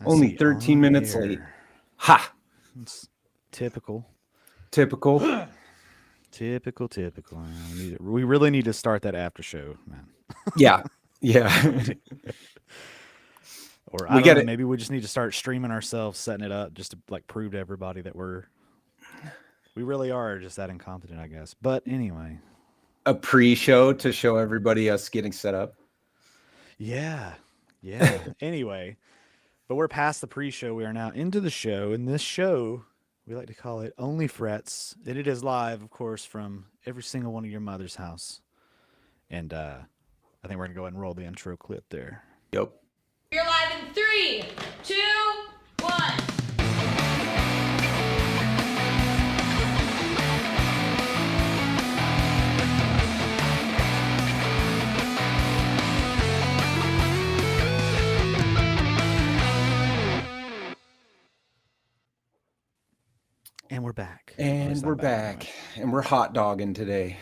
Only 13 minutes late. Ha! It's typical. Typical. Typical. We really need to start that after show, man. Yeah. Or I don't know, maybe we just need to start streaming ourselves, setting it up just to like prove to everybody that we really are just that incompetent, I guess. But anyway. A pre-show to show everybody us getting set up. Yeah. Anyway, but we're past the pre-show. We are now into the show. In this show, we like to call it Onlyfrets. And it is live, of course, from every single one of your mother's house. And I think we're going to go ahead and roll the intro clip there. Yep. You're live in 3, 2, 1. And we're back. And we're back. And we're hot dogging today.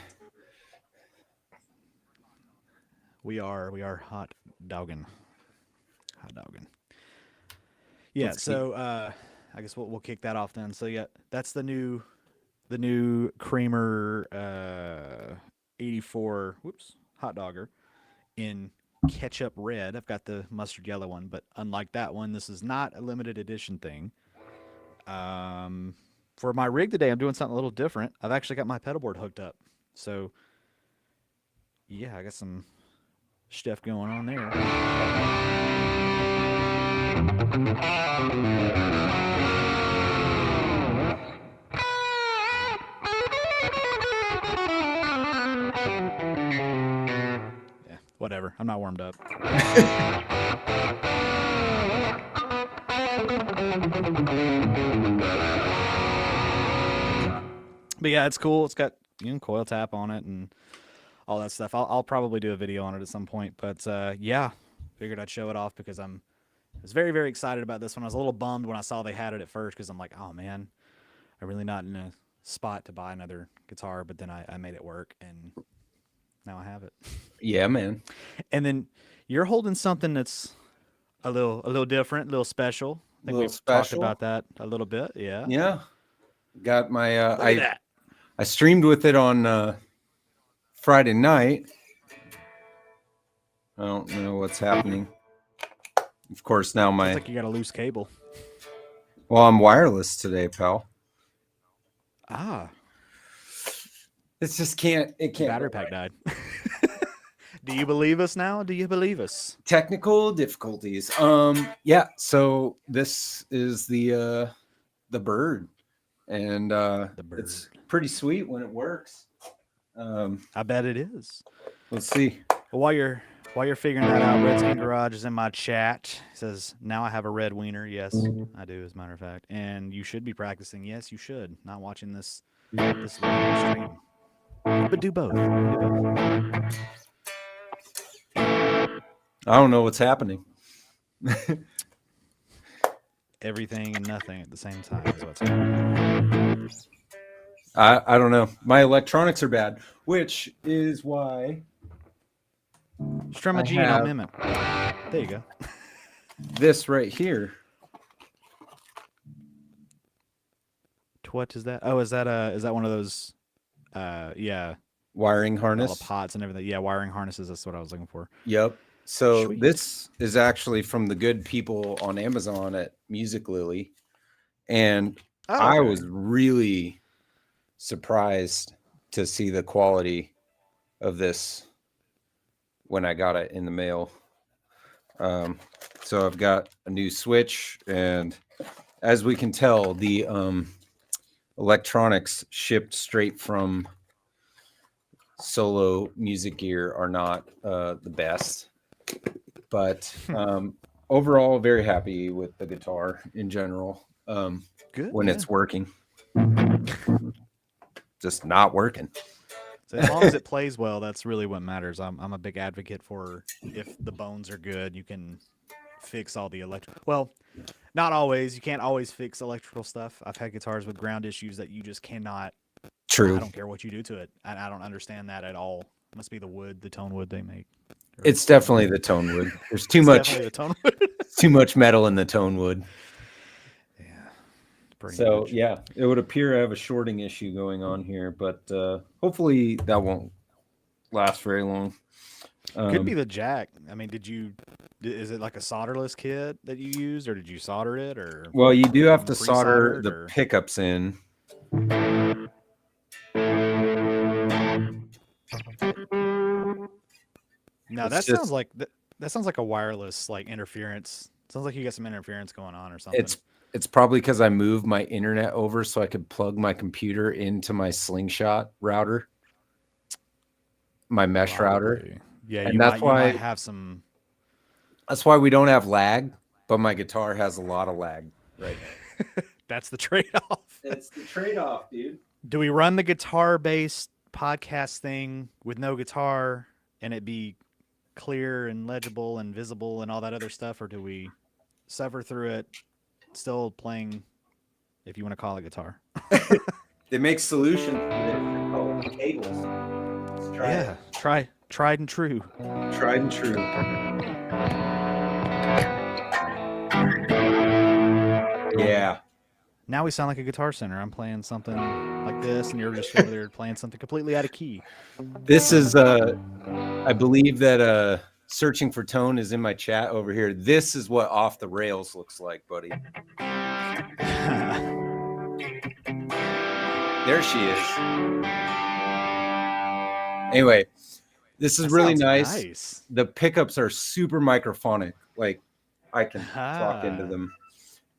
We are hot dogging. Yeah, so I guess we'll kick that off then. So yeah, that's the new Kramer 84 hot dogger in ketchup red. I've got the mustard yellow one, but unlike that one, this is not a limited edition thing. For my rig today, I'm doing something a little different. I've actually got my pedal board hooked up. So yeah, I got some stuff going on there. Yeah, whatever. I'm not warmed up. But yeah, it's cool. It's got coil tap on it and all that stuff. I'll probably do a video on it at some point. But yeah, figured I'd show it off because I was very, very excited about this one. I was a little bummed when I saw they had it at first because I'm like, oh man, I'm really not in a spot to buy another guitar. But then I made it work and now I have it. Yeah, man. And then you're holding something that's a little different, a little special. I think we've talked about that a little bit. Yeah. Yeah. Got my I streamed with it on Friday night. I don't know what's happening. Of course, now Sounds like you got a loose cable. Well, I'm wireless today, pal. Ah. It just can't. It can't. Battery pack died. Do you believe us now? Do you believe us? Technical difficulties. Yeah. So this is the bird, and it's pretty sweet when it works. I bet it is. Let's see. Well, while you're figuring that out, Redskin Garage is in my chat. He says, now I have a red wiener. Yes, I do, as a matter of fact. And you should be practicing. Yes, you should. Not watching this stream. But do both. I don't know what's happening. Everything and nothing at the same time is what's happening. I don't know. My electronics are bad, which is why Strum a G and I'll mimic. There you go. This right here. What is that? Oh, is that one of those wiring harness? All the pots and everything. Yeah, wiring harnesses, that's what I was looking for. Yep. So Sweet. This is actually from the good people on Amazon at Music Lily. And I was really surprised to see the quality of this when I got it in the mail. So I've got a new switch, and as we can tell, the electronics shipped straight from Solo Music Gear are not the best, but overall very happy with the guitar in general. Good when it's working. Just not working. So as long as it plays well, that's really what matters. I'm a big advocate for, if the bones are good, you can fix all the electrical. Well, not always. You can't always fix electrical stuff. I've had guitars with ground issues that you just cannot. True. I don't care what you do to it. I don't understand that at all. It must be the wood, the tone wood they make. It's definitely the tone wood. There's too much. Definitely the tone wood. too much metal in the tone wood. Yeah. Pretty So much. yeah, it would appear I have a shorting issue going on here, but hopefully that won't last very long. Could be the jack. I mean, is it like a solderless kit that you used, or did you solder it, or? Well, you do have to solder pre-soldered, the or? pickups in. No, It's that just- sounds like that sounds like a wireless like interference. Sounds like you got some interference going on or something. It's probably because I moved my internet over so I could plug my computer into my Slingshot router, my mesh router. Probably. Yeah, And you that's might have some. That's why we don't have lag, but my guitar has a lot of lag right now. That's the trade-off. It's the trade-off, dude. Do we run the guitar-based podcast thing with no guitar and it be clear and legible and visible and all that other stuff, or do we suffer through it still playing, if you want to call it guitar? They make solutions for cables. Let's try it. Tried and true. Tried and true. Yeah. Now we sound like a Guitar Center. I'm playing something like this, and you're just over there playing something completely out of key. This is I believe that searching for tone is in my chat over here. This is what Off the Rails looks like, buddy. There she is. Anyway, this is really nice. The pickups are super microphonic. Like I can talk into them.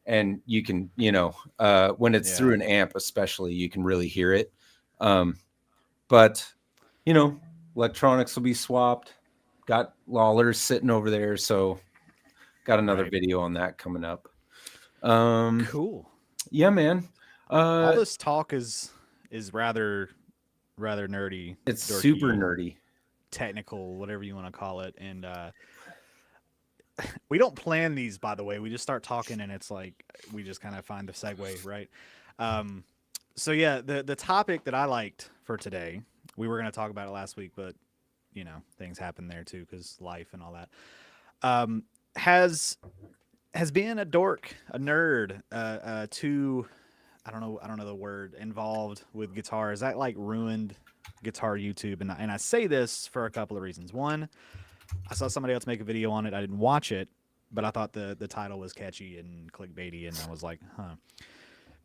And you can, when it's through an amp, especially, you can really hear it. But, electronics will be swapped. Got Lawlers sitting over there. So got another video on that coming up. Cool. Yeah, man. All this talk is rather nerdy. It's dorky, super nerdy. Technical, whatever you want to call it. And we don't plan these, by the way. We just start talking, and it's like we just kind of find the segue, right? So yeah, the topic that I liked for today, we were going to talk about it last week, but things happen there too because life and all that. Has been a dork, a nerd, too. I don't know the word, involved with guitar. Is that like ruined guitar YouTube? And I say this for a couple of reasons. One, I saw somebody else make a video on it. I didn't watch it, but I thought the title was catchy and clickbaity, and I was like,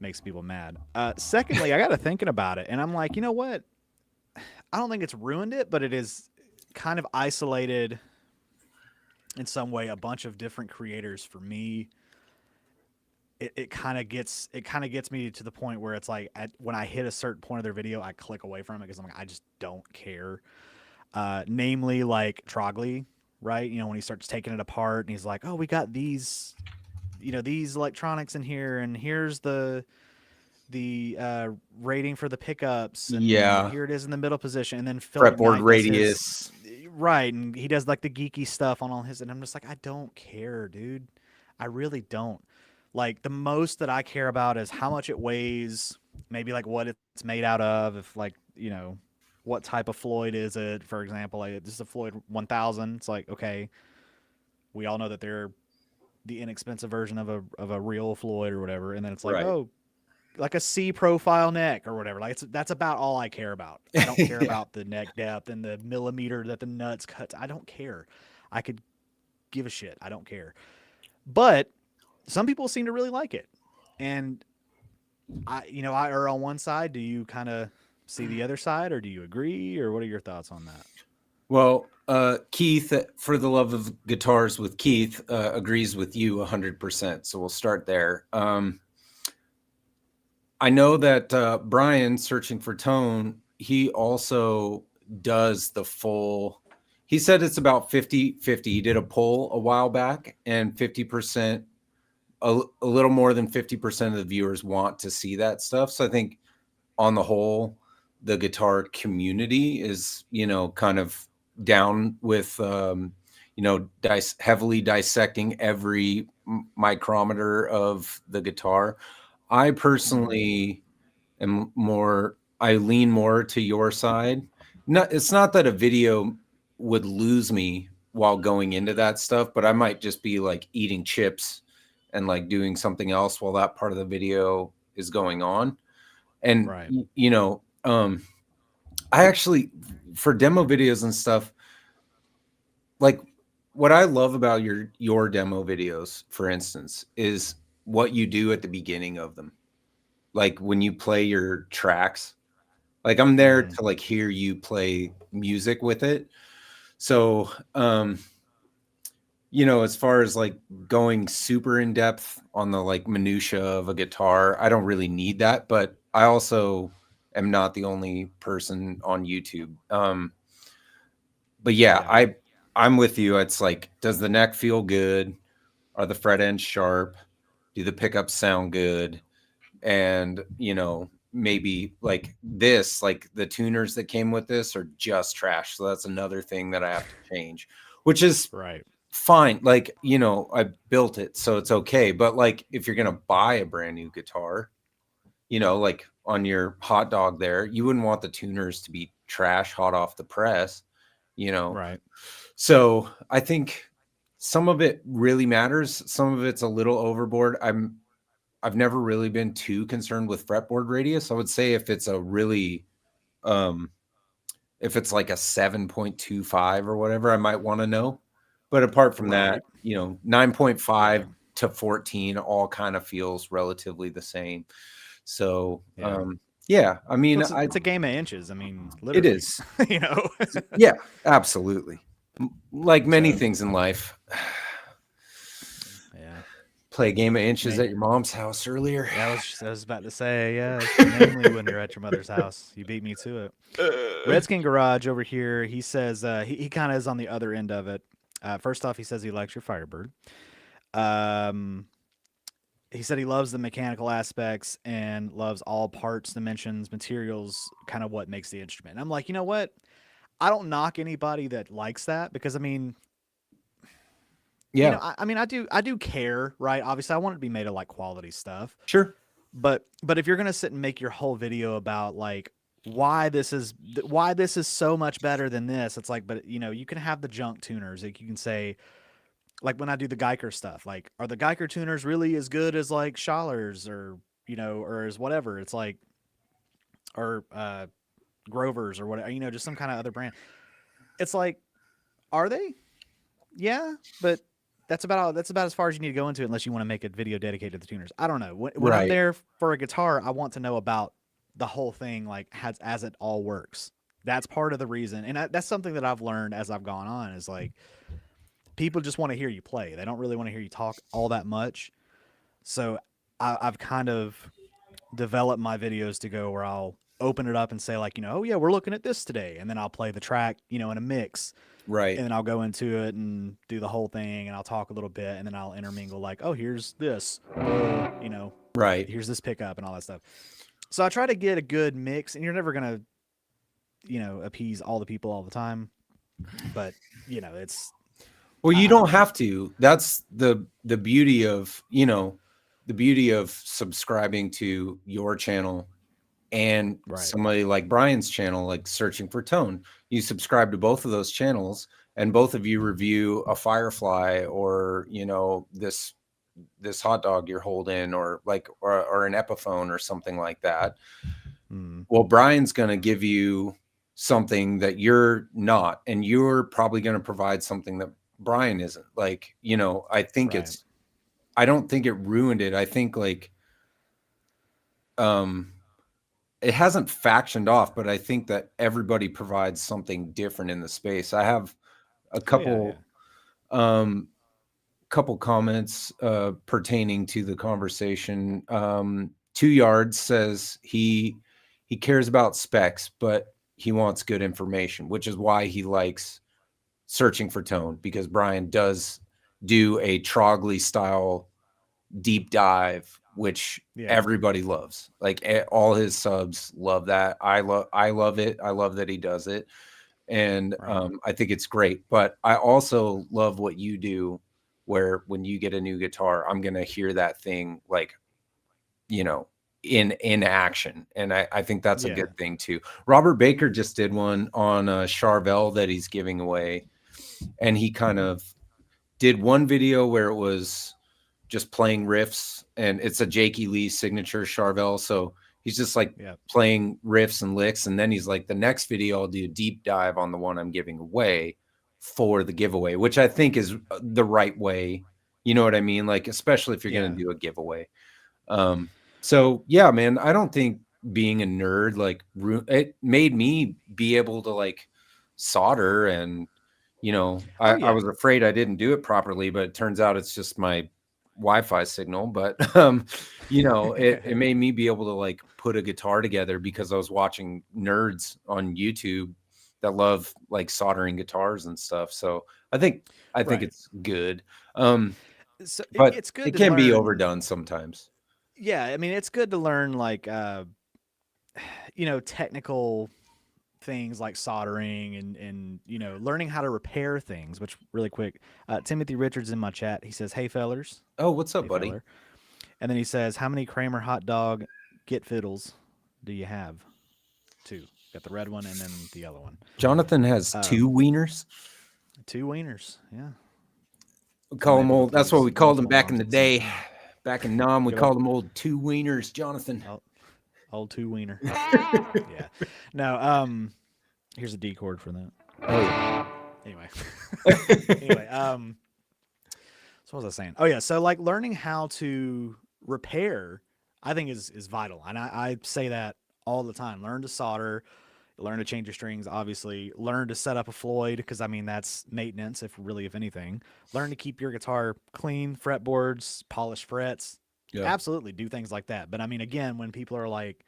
makes people mad. Secondly, I got to thinking about it, and I'm like, you know what? I don't think it's ruined it, but it is kind of isolated in some way a bunch of different creators. For me, it kind of gets me to the point where it's like when I hit a certain point of their video, I click away from it because I'm like, I just don't care. Namely like Trogley, right? When he starts taking it apart and he's like, oh, we got these, these electronics in here, and here's the rating for the pickups, and here it is in the middle position, and then fretboard radius, right? And he does like the geeky stuff on all his, and I'm just like, I don't care, dude. I really don't. Like, the most that I care about is how much it weighs, maybe like what it's made out of, if like, what type of Floyd is it, for example. Like, this is a Floyd 1000. It's like, okay, we all know that they're the inexpensive version of a real Floyd or whatever, and then it's like, oh, like a C profile neck or whatever. Like, that's about all I care about. I don't care about the neck depth and the millimeter that the nuts cuts. I don't care. I could give a shit. I don't care. But some people seem to really like it, and I err on one side. Do you kind of see the other side, or do you agree, or what are your thoughts on that? Well, Keith, for the love of guitars with Keith, agrees with you 100%. So we'll start there. I know that Brian, searching for tone, he also does the full. He said it's about 50-50. He did a poll a while back, and 50%, a little more than 50% of the viewers want to see that stuff. So I think on the whole, the guitar community is, kind of down with, heavily dissecting every micrometer of the guitar. I personally I lean more to your side. It's not that a video would lose me while going into that stuff, but I might just be like eating chips and like doing something else while that part of the video is going on. And Right. you know, I actually, for demo videos and stuff, like what I love about your demo videos, for instance, is what you do at the beginning of them. Like when you play your tracks, like I'm there to like hear you play music with it. So, you know, as far as like going super in depth on the like minutia of a guitar, I don't really need that, but I also am not the only person on YouTube. But yeah, I'm with you. It's like, does the neck feel good? Are the fret ends sharp? Do the pickups sound good? And, you know, maybe like this, like the tuners that came with this are just trash. So that's another thing that I have to change, which is Right. fine. Like, you know, I built it, so it's okay. But like, if you're going to buy a brand new guitar, you know, like on your hot dog there, you wouldn't want the tuners to be trash, hot off the press, you know? Right. So I think some of it really matters. Some of it's a little overboard. I've never really been too concerned with fretboard radius. I would say if it's a really, if it's like a 7.25 or whatever, I might want to know. But apart from that, you know, 9.5 to 14 all kind of feels relatively the same. So, yeah, I mean, Well, it's a game of inches. I mean, it literally. is, You know. yeah, absolutely. Like many things in life. Yeah. Play a game of inches at your mom's house earlier. Yeah, I was about to say, yeah, mainly when you're at your mother's house. You beat me to it. Redskin Garage over here, he says he kind of is on the other end of it. First off, he says he likes your Firebird. He said he loves the mechanical aspects and loves all parts, dimensions, materials, kind of what makes the instrument. And I'm like, you know what? I don't knock anybody that likes that because I mean, yeah, you know, I mean, I do care, right? Obviously, I want it to be made of like quality stuff. sure. But if you're gonna sit and make your whole video about like why this is so much better than this, it's like, but you know, you can have the junk tuners. Like you can say, like when I do the Guyker stuff, like are the Guyker tuners really as good as like Schaller's or you know or as whatever? It's like or Grover's or whatever, you know, just some kind of other brand. It's like, are they? Yeah, but that's about as far as you need to go into it unless you want to make a video dedicated to the tuners. I don't know. When I'm there for a guitar, I want to know about the whole thing, like as it all works. That's part of the reason, and that's something that I've learned as I've gone on. Is like people just want to hear you play. They don't really want to hear you talk all that much. So I've kind of developed my videos to go where I'll open it up and say like, you know, oh yeah, we're looking at this today, and then I'll play the track, you know, in a mix. Right. And then I'll go into it and do the whole thing and I'll talk a little bit and then I'll intermingle like, oh, here's this, you know, right. Here's this pickup and all that stuff. So I try to get a good mix and you're never going to, you know, appease all the people all the time. But, you know, it's. Well, you don't have to. That's the beauty of, you know, the beauty of subscribing to your channel and somebody like Brian's channel, like Searching for Tone. You subscribe to both of those channels and both of you review a Firefly or, you know, this hot dog you're holding or like or an Epiphone or something like that. Well, Brian's going to give you something that you're not, and you're probably going to provide something that Brian isn't. Like, you know, I think I don't think it ruined it. I think like it hasn't factioned off, but I think that everybody provides something different in the space. I have a couple couple comments pertaining to the conversation. 2 Yards says he cares about specs, but he wants good information, which is why he likes Searching for Tone, because Brian does do a Trogley style deep dive, which everybody loves. Like all his subs love that. I love it. I love that he does it. And I think it's great. But I also love what you do, where when you get a new guitar, I'm going to hear that thing like, you know, in action. And I think that's a good thing too. Robert Baker just did one on Charvel that he's giving away. and he kind of did one video where it was just playing riffs, and it's a Jakey Lee signature Charvel. So he's just like playing riffs and licks. And then he's like, the next video, I'll do a deep dive on the one I'm giving away for the giveaway, which I think is the right way. You know what I mean? Like, especially if you're going to do a giveaway. So yeah, man, I don't think being a nerd, like it made me be able to like solder and, you know, I was afraid I didn't do it properly, but it turns out it's just my Wi-Fi signal. But you know, it made me be able to like put a guitar together because I was watching nerds on YouTube that love like soldering guitars and stuff. So I think it's good. So but it's good. It can be overdone sometimes. Yeah, I mean, it's good to learn like you know, technical things like soldering and you know, learning how to repair things. Which really quick, Timothy Richards in my chat, he says, "Hey fellers." Oh, what's up, buddy? Feller. And then he says, "How many Kramer hot dog get fiddles do you have?" 2. Got the red one and then the yellow one. Johnathan has 2 wieners. 2 wieners, yeah. We call them old. That's what we called them back in the day. Back in Nam, we called them old 2 wieners, Johnathan. Old 2 wiener. Yeah. No, here's a D chord for that. Oh yeah. Anyway. So what was I saying? Oh yeah, so like learning how to repair, I think is vital. And I say that all the time. Learn to solder, learn to change your strings, obviously. Learn to set up a Floyd, because I mean that's maintenance, if anything. Learn to keep your guitar clean, fretboards, polish frets. Yeah. Absolutely do things like that. But I mean, again, when people are like,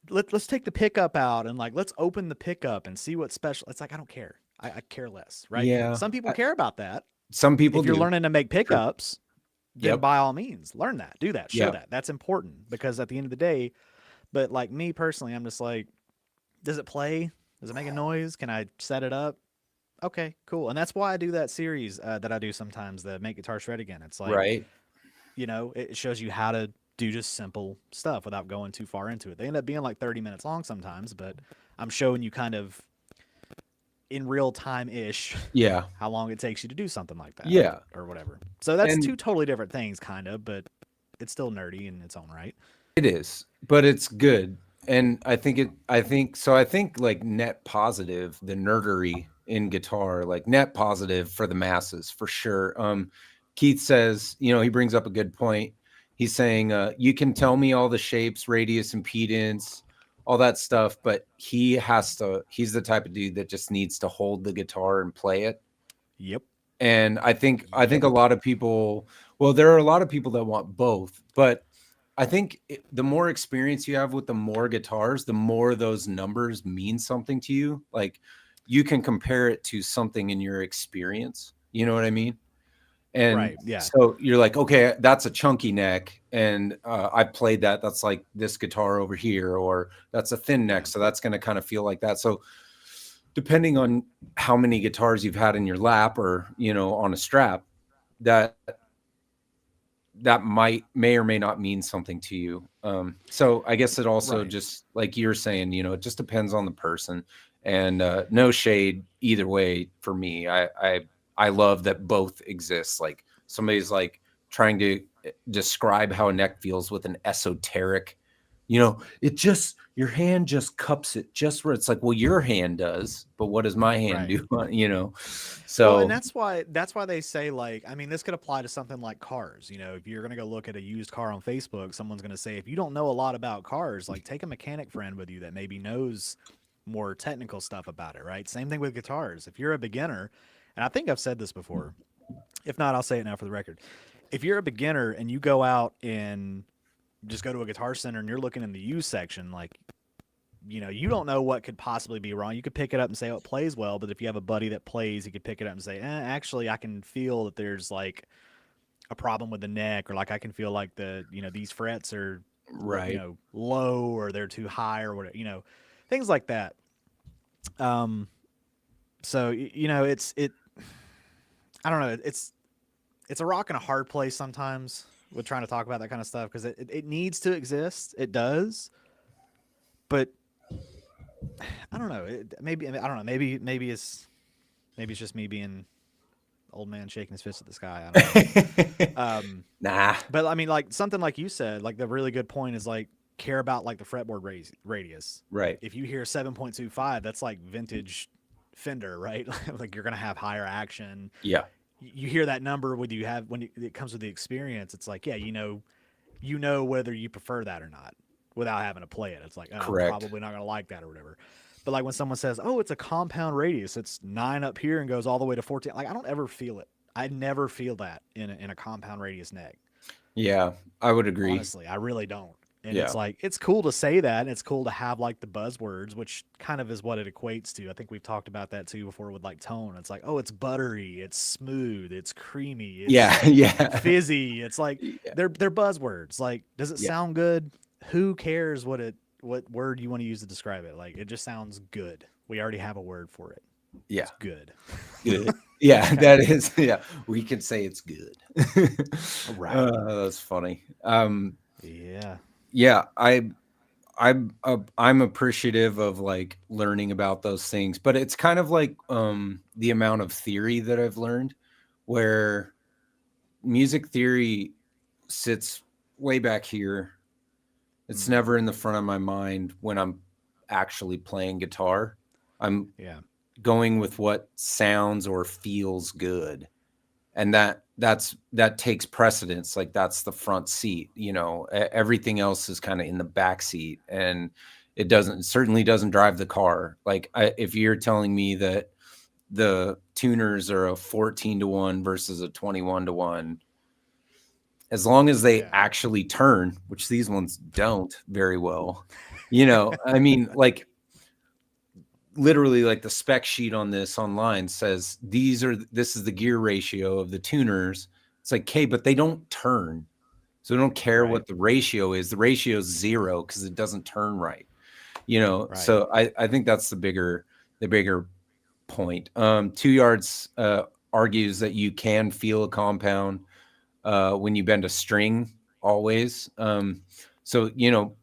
let's take the pickup out and like let's open the pickup and see what's special. It's like I don't care. I care less, right? Yeah. Some people care about that. Some people if you're learning to make pickups, then by all means, learn that, do that, show that. That's important, because at the end of the day, but like me personally, I'm just like, does it play? Does it make a noise? Can I set it up? Okay, cool. And that's why I do that series that I do sometimes, the Make Guitar Shred Again. It's like, you know, it shows you how to do just simple stuff without going too far into it. They end up being like 30 minutes long sometimes, but I'm showing you kind of in real time-ish how long it takes you to do something like that. Or whatever. So that's 2 totally different things, kind of, but it's still nerdy in its own right. It is, but it's good. And I think like net positive, the nerdery in guitar, like net positive for the masses for sure. Keith says, you know, he brings up a good point. He's saying, you can tell me all the shapes, radius, impedance, all that stuff, but he's the type of dude that just needs to hold the guitar and play it. Yep. And I think a lot of people, well, there are a lot of people that want both, but I think the more experience you have with the more guitars, the more those numbers mean something to you. Like you can compare it to something in your experience. You know what I mean? And so you're like, okay, that's a chunky neck, and I played that. That's like this guitar over here, or that's a thin neck, so that's going to kind of feel like that. So depending on how many guitars you've had in your lap, or you know, on a strap, that may or may not mean something to you. So I guess it also just like you're saying, you know, it just depends on the person, and no shade either way for me. I love that both exist. Like somebody's like trying to describe how a neck feels with an esoteric, you know, your hand just cups it just where it's like, well, your hand does, but what does my hand do? You know? So, well, and that's why they say, like, I mean, this could apply to something like cars. You know, if you're going to go look at a used car on Facebook, someone's going to say, if you don't know a lot about cars, like take a mechanic friend with you that maybe knows more technical stuff about it. Right. Same thing with guitars. If you're a beginner, and I think I've said this before, if not, I'll say it now for the record. If you're a beginner and you go out and just go to a Guitar Center and you're looking in the used section, like, you know, you don't know what could possibly be wrong. You could pick it up and say, oh, it plays well. But if you have a buddy that plays, he could pick it up and say, actually, I can feel that there's like a problem with the neck, or like I can feel like these frets are you know, low, or they're too high, or whatever, you know, things like that. So, you know, I don't know. It's a rock and a hard place sometimes with trying to talk about that kind of stuff, because it needs to exist. It does. But I don't know. Maybe it's Maybe it's just me being old man shaking his fist at the sky. I don't know. Nah. But I mean, like something like you said, like the really good point is like care about like the fretboard radius. Right. If you hear 7.25, that's like vintage Fender, right? Like you're gonna have higher action. Yeah. You hear that number when it comes with the experience. It's like, yeah, you know whether you prefer that or not without having to play it. It's like, oh, I'm Correct. probably not gonna like that or whatever. But like when someone says, "Oh, it's a compound radius. It's 9 up here and goes all the way to 14," like I don't ever feel it. I never feel that in a compound radius neck. Yeah, I would agree. Honestly, I really don't. And Yeah. it's like it's cool to say that, and it's cool to have like the buzzwords, which kind of is what it equates to. I think we've talked about that too before with like tone. It's like, oh, it's buttery, it's smooth, it's creamy, it's Yeah. fizzy. It's like Yeah. they're buzzwords. Like, does it Yeah. sound good? Who cares what word you want to use to describe it? Like, it just sounds good. We already have a word for it. Yeah. It's good. Good. Yeah, that is. Yeah, we can say it's good. Right. That's funny. Yeah. Yeah, I'm appreciative of like learning about those things, but it's kind of like the amount of theory that I've learned, where music theory sits way back here. It's never in the front of my mind when I'm actually playing guitar. I'm Yeah. going with what sounds or feels good, and that takes precedence. Like that's the front seat, everything else is kind of in the back seat, and it certainly doesn't drive the car. Like if you're telling me that the tuners are a 14-1 versus a 21-1, as long as they actually turn, which these ones don't very well, I mean, like literally, like the spec sheet on this online says this is the gear ratio of the tuners. It's like, okay, but they don't turn, so I don't care what the ratio is. The ratio is 0 because it doesn't turn right. So I think that's the bigger point. 2 Yards argues that you can feel a compound when you bend a string always. So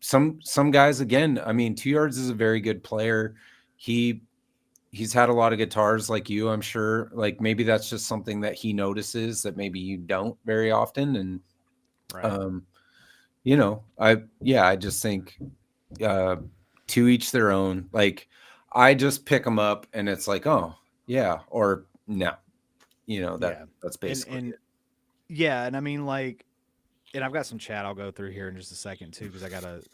some guys, again, I mean, 2 Yards is a very good player. He's had a lot of guitars like you, I'm sure. Like maybe that's just something that he notices that maybe you don't very often. And I just think to each their own. Like I just pick them up and it's like, oh yeah, or no, that's basically it. Yeah, and I mean, like, and I've got some chat I'll go through here in just a second too, because I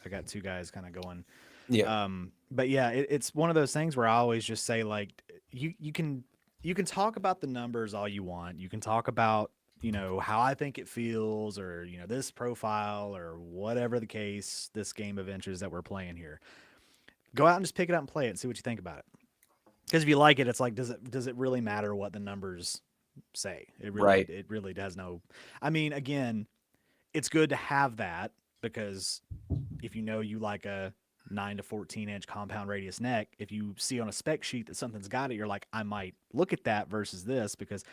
got 2 guys kind of going. Yeah. But yeah, it's one of those things where I always just say, like, you can talk about the numbers all you want. You can talk about how I think it feels, or this profile, or whatever the case, this game of inches that we're playing here. Go out and just pick it up and play it and see what you think about it. Because if you like it, it's like, does it really matter what the numbers say? It really does no. I mean, again, it's good to have that, because if you like a 9 to 14 inch compound radius neck, if you see on a spec sheet that something's got it, you're like, I might look at that versus this, because.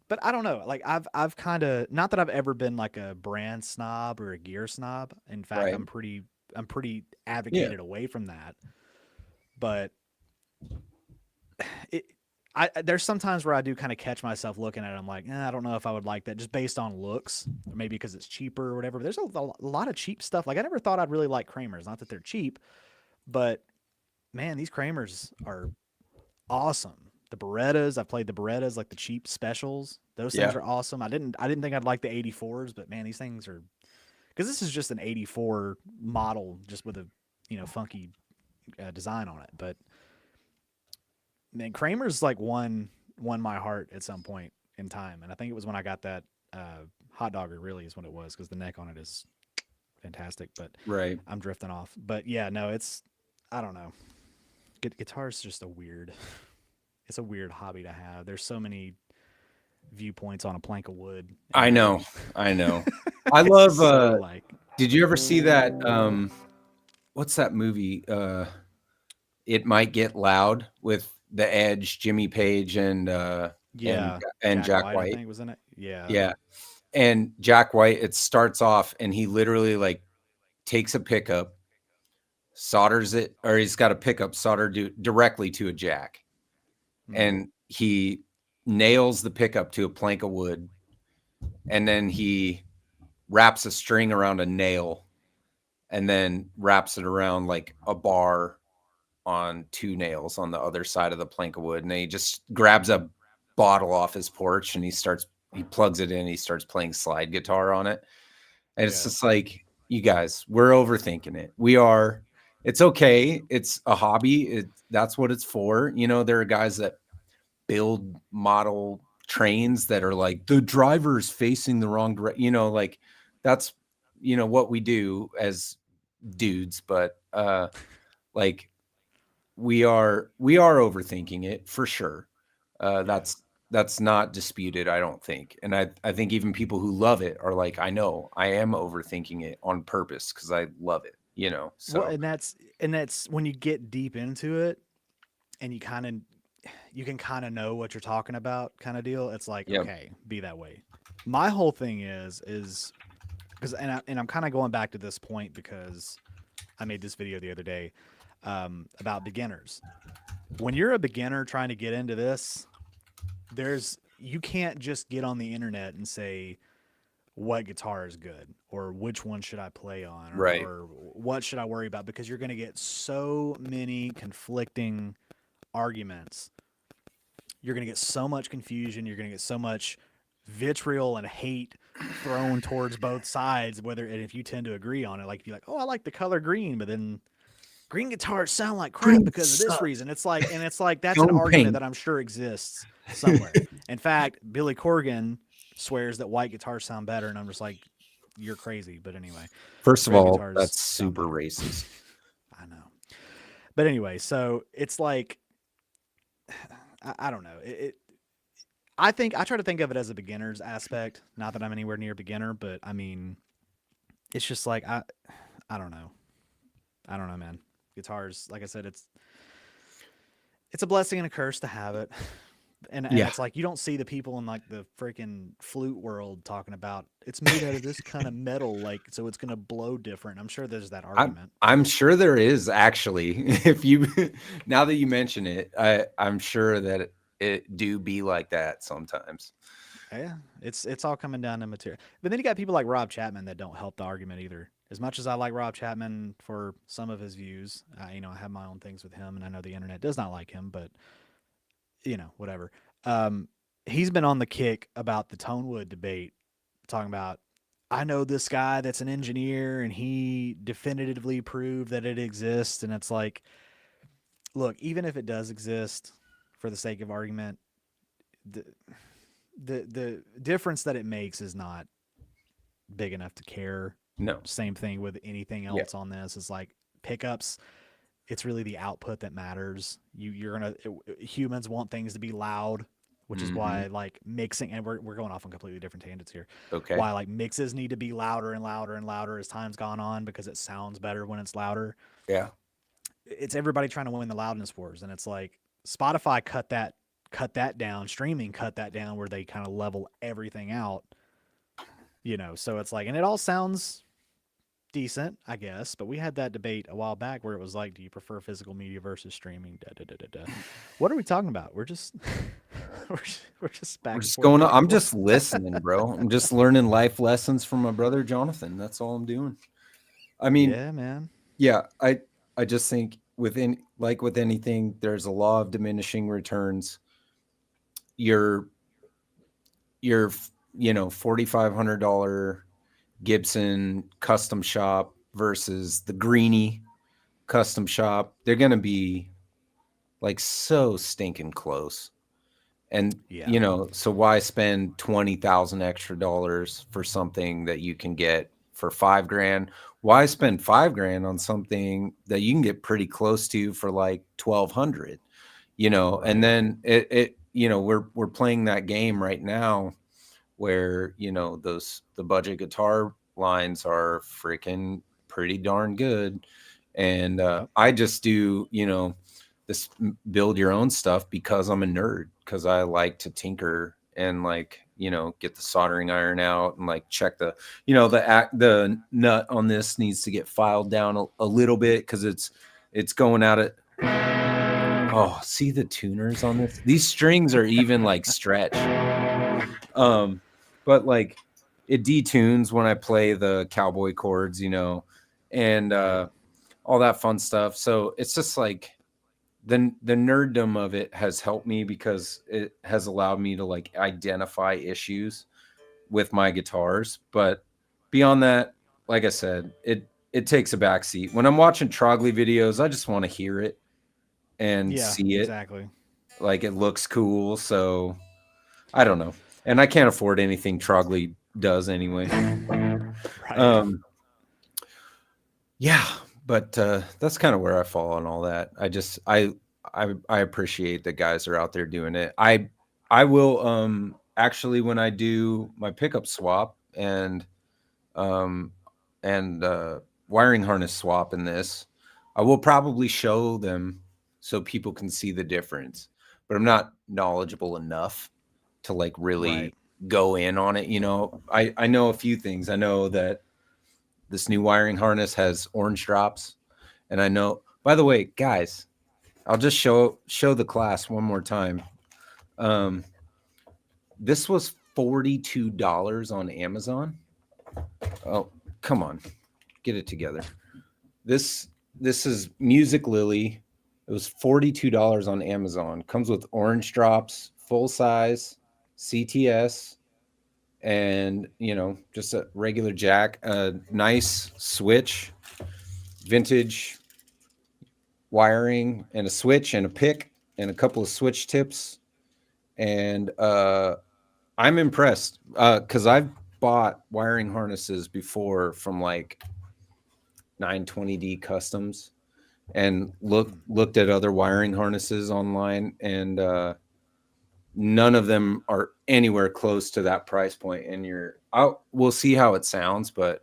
But I don't know. Like I've kind of, not that I've ever been like a brand snob or a gear snob. In fact, I'm pretty advocated away from that. But there's sometimes where I do kind of catch myself looking at it. I'm like, I don't know if I would like that, just based on looks, or maybe because it's cheaper or whatever. But there's a lot of cheap stuff. Like I never thought I'd really like Kramers. Not that they're cheap, but man, these Kramers are awesome. The Berettas, I've played the Berettas, like the cheap specials. Those things are awesome. I didn't think I'd like the 84s, but man, these things are, because this is just an 84 model, just with a funky design on it. But man, Kramer's like won my heart at some point in time, and I think it was when I got that Hot Dogger. Really, is what it was, because the neck on it is fantastic. But I'm drifting off. But yeah, no, I don't know. Guitar's just it's a weird hobby to have. There's so many viewpoints on a plank of wood. I know. I love did you ever see that what's that movie, It Might Get Loud, with The Edge, Jimmy Page, and Jack White, I think, was in it. Yeah. And Jack White, it starts off and he literally like takes a pickup, solders it, or he's got a pickup soldered directly to a jack. And he nails the pickup to a plank of wood, and then he wraps a string around a nail, and then wraps it around like a bar on 2 nails on the other side of the plank of wood. And then he just grabs a bottle off his porch and he plugs it in. He starts playing slide guitar on it. And it's just like, you guys, we're overthinking it. We are. It's okay. It's a hobby. That's what it's for. You know, there are guys that build model trains that are like, the driver's facing the wrong direction. You know, like that's, you know, what we do as dudes. But like, we are overthinking it for sure. That's not disputed, I don't think. And I think even people who love it are like, I know I am overthinking it on purpose because I love it, you know. So well, and that's when you get deep into it and you can kind of know what you're talking about, kind of deal. It's like, okay, be that way. My whole thing is because I'm kind of going back to this point because I made this video the other day about beginners. When you're a beginner trying to get into this, you can't just get on the internet and say what guitar is good or which one should I play on or what should I worry about, because you're going to get so many conflicting arguments. You're going to get so much confusion. You're going to get so much vitriol and hate thrown towards both sides, and if you tend to agree on it, like if you're like, oh, I like the color green, but then green guitars sound like crap because of this reason. It's like that's an argument that I'm sure exists somewhere. In fact, Billy Corgan swears that white guitars sound better, and I'm just like, you're crazy. But anyway, first of all, that's super racist. I know. But anyway, so it's like, I don't know. I try to think of it as a beginner's aspect. Not that I'm anywhere near beginner, but I mean, it's just like, I don't know. I don't know, man. Guitars, like I said, it's a blessing and a curse to have it. And it's like, you don't see the people in like the freaking flute world talking about it's made out of this kind of metal, like, so it's going to blow different. I'm sure there's that argument. I'm sure there is, actually. If you, now that you mention it, I'm sure that it do be like that sometimes. Yeah, it's all coming down to material. But then you got people like Rob Chapman that don't help the argument either. As much as I like Rob Chapman for some of his views, I have my own things with him, and I know the internet does not like him, but whatever. He's been on the kick about the Tonewood debate, talking about, I know this guy that's an engineer and he definitively proved that it exists. And it's like, look, even if it does exist, for the sake of argument, the difference that it makes is not big enough to care. No. Same thing with anything else on this. It's like pickups. It's really the output that matters. Humans want things to be loud, which is why like mixing, and we're going off on completely different tangents here. Okay. Why like mixes need to be louder and louder and louder as time's gone on, because it sounds better when it's louder. Yeah. It's everybody trying to win the loudness wars, and it's like Spotify cut that down, streaming cut that down, where they kind of level everything out. So it's like, and it all sounds decent, I guess, but we had that debate a while back where it was like, do you prefer physical media versus streaming? What are we talking about? We're just we're just back. We're just going on. I'm just listening, bro. I'm just learning life lessons from my brother Johnathan. That's all I'm doing. I mean, yeah, man. Yeah, I just think with anything, there's a law of diminishing returns. Your $4,500 Gibson custom shop versus the Greenie custom shop, they're going to be like so stinking close. And, so why spend $20,000 extra dollars for something that you can get for $5,000? Why spend $5,000 on something that you can get pretty close to for like $1,200? And then we're playing that game right now where, the budget guitar lines are freaking pretty darn good. And I just do, this build your own stuff because I'm a nerd, because I like to tinker and get the soldering iron out and check the nut on this needs to get filed down a little bit because it's going out at, Oh, see the tuners on this? These strings are even like stretched. But like it detunes when I play the cowboy chords, you know, and all that fun stuff. So it's just like the nerddom of it has helped me because it has allowed me to like identify issues with my guitars. But beyond that, like I said, it takes a backseat. When I'm watching Trogley videos, I just want to hear it and see it. Exactly. Like it looks cool. So I don't know. And I can't afford anything Trogley does anyway. Right. Yeah, but that's kind of where I fall on all that. I appreciate that guys are out there doing it. I will actually when I do my pickup swap and um wiring harness swap in this, I will probably show them so people can see the difference. But I'm not knowledgeable enough to like really go in on it. You know, I know a few things. I know that this new wiring harness has orange drops, and I know. By the way, guys, I'll just show the class one more time. This was $42 on Amazon. Oh, come on, get it together. This is Music Lily. It was $42 on Amazon. Comes with orange drops, full size, CTS, and you know, just a regular jack, a nice switch, vintage wiring, and a switch and a pick and a couple of switch tips. And I'm impressed because I've bought wiring harnesses before from like 920D Customs and looked at other wiring harnesses online, and none of them are anywhere close to that price point. And we'll see how it sounds, but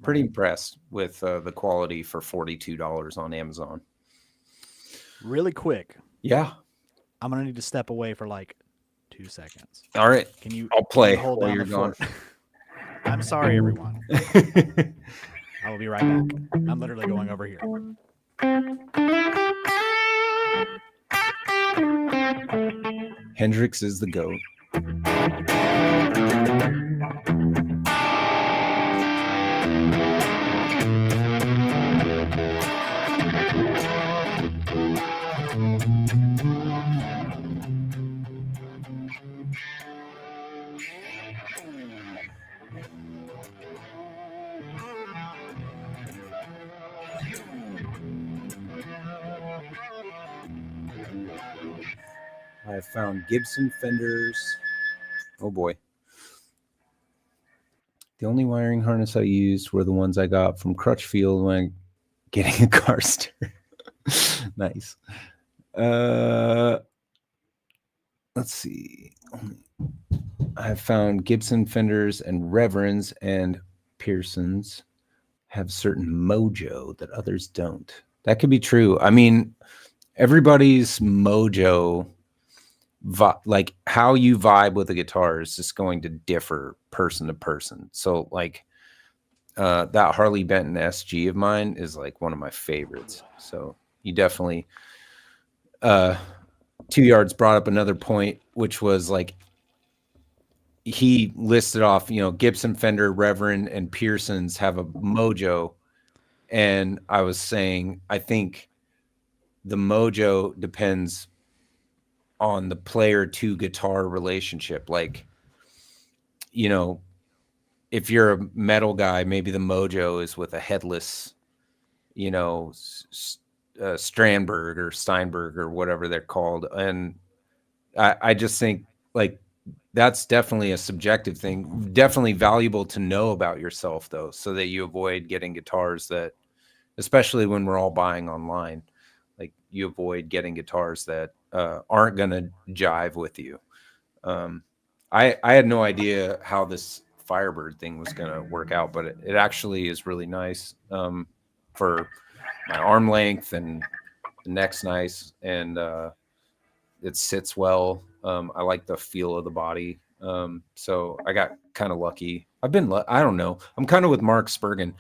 pretty impressed with the quality for $42 on Amazon. Really quick. Yeah. I'm going to need to step away for like 2 seconds. All right. I'll play hold while down you're the gone. fort? I'm sorry, everyone. I will be right back. I'm literally going over here. Hendrix is the GOAT. I have found Gibson Fenders. Oh boy. The only wiring harness I used were the ones I got from Crutchfield when getting a car steer. Nice. Let's see. I have found Gibson Fenders and Reverends and Pearsons have certain mojo that others don't. That could be true. I mean, everybody's mojo, like how you vibe with a guitar is just going to differ person to person. So like that Harley Benton SG of mine is like one of my favorites. So you definitely 2 Yards brought up another point, which was like he listed off, you know, Gibson, Fender, Reverend, and Pearsons have a mojo. And I was saying, I think the mojo depends on the player to guitar relationship. Like, you know, if you're a metal guy, maybe the mojo is with a headless, you know, Strandberg or Steinberg or whatever they're called. And I just think like that's definitely a subjective thing. Definitely valuable to know about yourself though, so that you avoid getting guitars that, especially when we're all buying online, like you avoid getting guitars that aren't going to jive with you. I had no idea how this Firebird thing was going to work out, but it actually is really nice for my arm length, and the neck's nice, and it sits well. I like the feel of the body. So I got kind of lucky. I've been, I don't know. I'm kind of with Mark Spurgeon.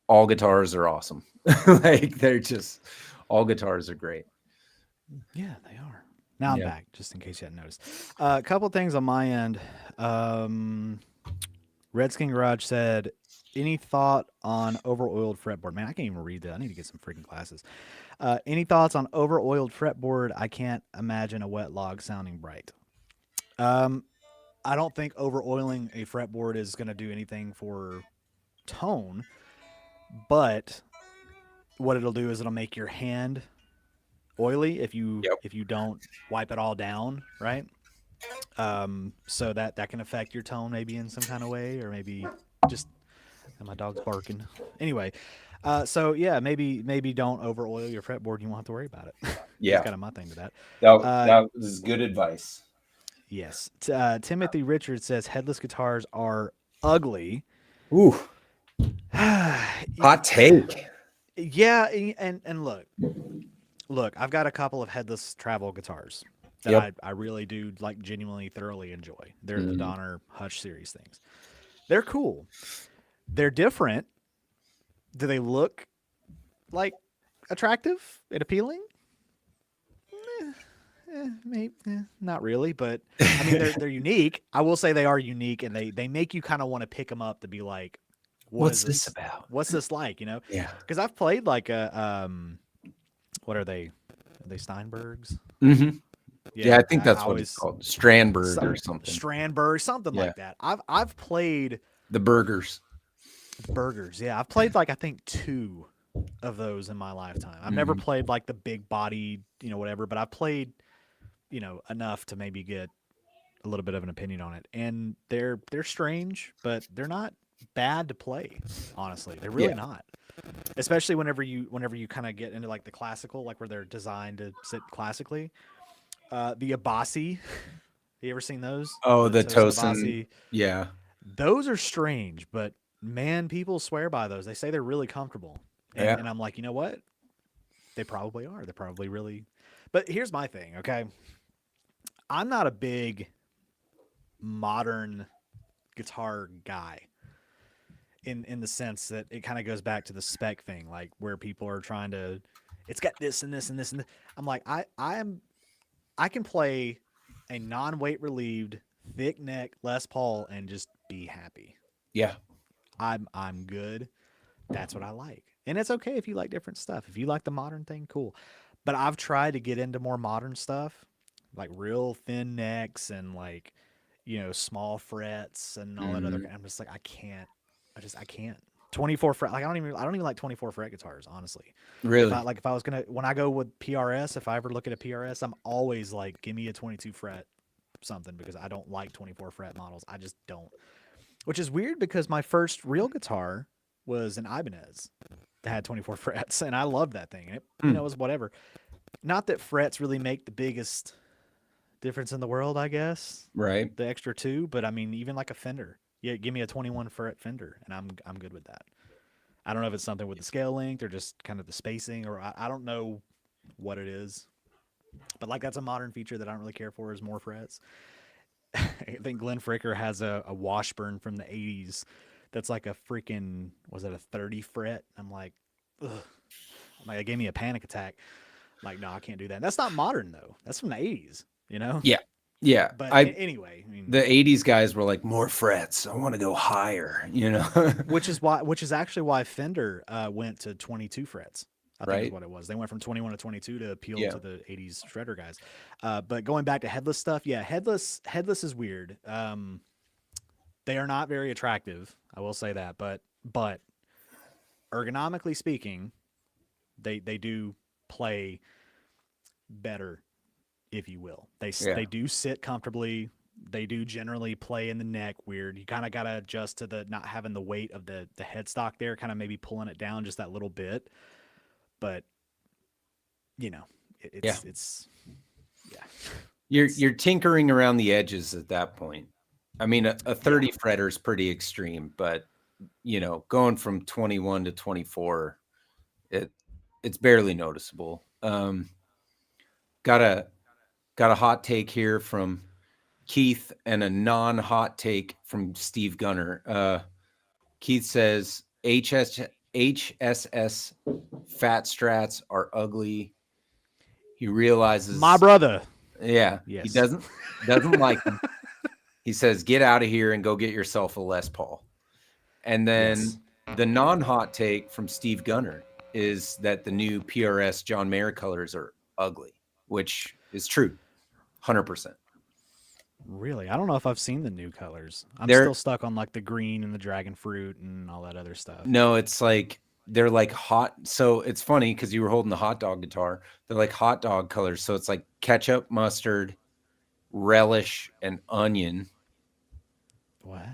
All guitars are awesome. Like they're just, all guitars are great. Yeah, they are. Now I'm Yeah. back, just in case you hadn't noticed. A couple things on my end. Redskin Garage said, any thought on over-oiled fretboard? Man, I can't even read that. I need to get some freaking glasses. Any thoughts on over-oiled fretboard? I can't imagine a wet log sounding bright. I don't think over-oiling a fretboard is going to do anything for tone, but what it'll do is it'll make your hand oily if you don't wipe it all down, right? So that can affect your tone maybe in some kind of way, or maybe just, and my dog's barking. Anyway, so yeah, maybe don't over oil your fretboard. You won't have to worry about it. Yeah, That's kind of my thing to that. That was good advice. Yes. Timothy Richards says headless guitars are ugly. Ooh, hot take. Yeah, and look, I've got a couple of headless travel guitars that I really do like, genuinely thoroughly enjoy. They're the Donner Hutch series things. They're cool. They're different. Do they look like attractive and appealing? Maybe not really, but I mean they're unique. I will say they are unique, and they make you kind of want to pick them up to be like, what's this about? What's this like? Yeah. Because I've played like a what are they? Are they Steinbergs? Mm-hmm. Yeah, I think that's what it's called, Strandberg or something. Strandberg, something like that. I've played the burgers. Yeah, I've played like I think 2 of those in my lifetime. I've never played like the big body, whatever, but I've played, enough to maybe get a little bit of an opinion on it. And they're strange, but they're not bad to play. Honestly, they're really not. Especially whenever you kind of get into like the classical, like where they're designed to sit classically. The Abasi, you ever seen those? Oh, the Tosin. Yeah, those are strange, but man, people swear by those. They say they're really comfortable, and I'm like, you know what? They probably are. They're probably really. But here's my thing, okay? I'm not a big modern guitar guy. In the sense that it kind of goes back to the spec thing, like where people are trying to, it's got this and this and this and this. I'm like, I can play a non-weight relieved thick neck Les Paul and just be happy. Yeah. I'm good. That's what I like. And it's okay if you like different stuff. If you like the modern thing, cool. But I've tried to get into more modern stuff, like real thin necks and like, small frets and all that other. I'm just like, I can't. 24 fret. Like I don't even like 24 fret guitars, honestly. Really? If I was gonna, when I go with PRS, if I ever look at a PRS, I'm always like, give me a 22 fret something, because I don't like 24 fret models. I just don't. Which is weird, because my first real guitar was an Ibanez that had 24 frets, and I loved that thing. And it, it was whatever. Not that frets really make the biggest difference in the world, I guess. Right. The extra 2, but I mean, even like a Fender. Yeah, give me a 21 fret Fender, and I'm good with that. I don't know if it's something with the scale length or just kind of the spacing, or I don't know what it is. But like, that's a modern feature that I don't really care for, is more frets. I think Glenn Fricker has a Washburn from the 80s that's like a freaking, was it a 30 fret? I'm like, ugh. I'm like, it gave me a panic attack. I'm like, no, I can't do that. And that's not modern though. That's from the 80s, Yeah. Yeah. But anyway, I mean, the 80s guys were like, more frets. I want to go higher, which is actually why Fender went to 22 frets. I think is what it was. They went from 21 to 22 to appeal to the 80s shredder guys. But going back to headless stuff, headless is weird. They are not very attractive, I will say that, but ergonomically speaking, they do play better, if you will. They do sit comfortably. They do generally play in the neck weird. You kind of got to adjust to the not having the weight of the headstock there, kind of maybe pulling it down just that little bit. But it's You're tinkering around the edges at that point. I mean, a 30 fretter is pretty extreme, but going from 21 to 24, it's barely noticeable. Got a hot take here from Keith and a non-hot take from Steve Gunner. Keith says HSS fat strats are ugly. He realizes My brother. Yeah, Yes. he doesn't like him. He says, "Get out of here and go get yourself a Les Paul." And then Yes. the non-hot take from Steve Gunner is that the new PRS John Mayer colors are ugly, which is true, 100%. Really? I don't know if I've seen the new colors. I'm They're still stuck on like the green and the dragon fruit and all that other stuff. no, it's like they're like hot. So it's funny because you were holding the hot dog guitar. They're like hot dog colors. So it's like ketchup, mustard, relish, and onion. What?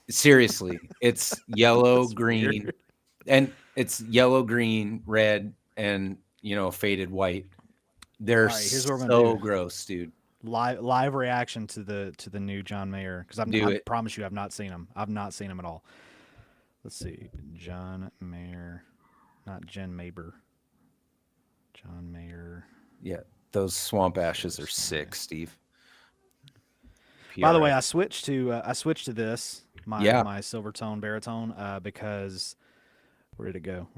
Seriously, it's yellow, That's green, weird. and it's yellow, green, red, and faded white. They're All right, here's what we're so gonna do. gross, dude. Live reaction to the new John Mayer, because I promise you I've not seen him. I've not seen him at all. Let's see, John Mayer, not Jen Maber. John Mayer. Yeah, those swamp ashes are sick, Steve. By the way, PRS. I switched to this my Silvertone baritone because where did it go?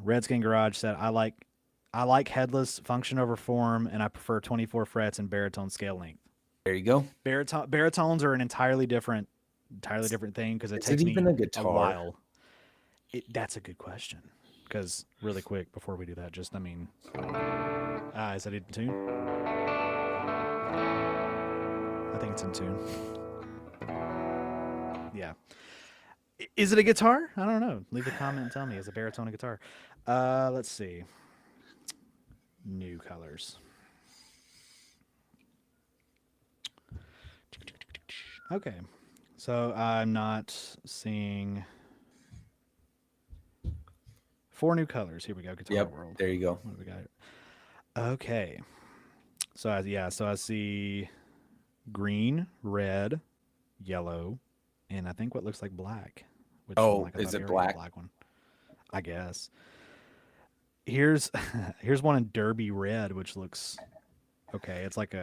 Redskin Garage said I like headless function over form, and I prefer 24 frets and baritone scale length. There you go. Baritones are an entirely different thing because it Is takes it me even a guitar? while. That's a good question. Because really quick before we do that, is that in tune? I think it's in tune. Yeah. Is it a guitar? I don't know. Leave a comment and tell me. Is a baritone a guitar? Let's see. New colors. Okay. So I'm not seeing 4 new colors. Here we go. Guitar World. There you go. What do we got? Okay. So I see green, red, yellow, and I think what looks like black. Is it black? Black one, I guess. Here's one in Derby red, which looks okay. It's like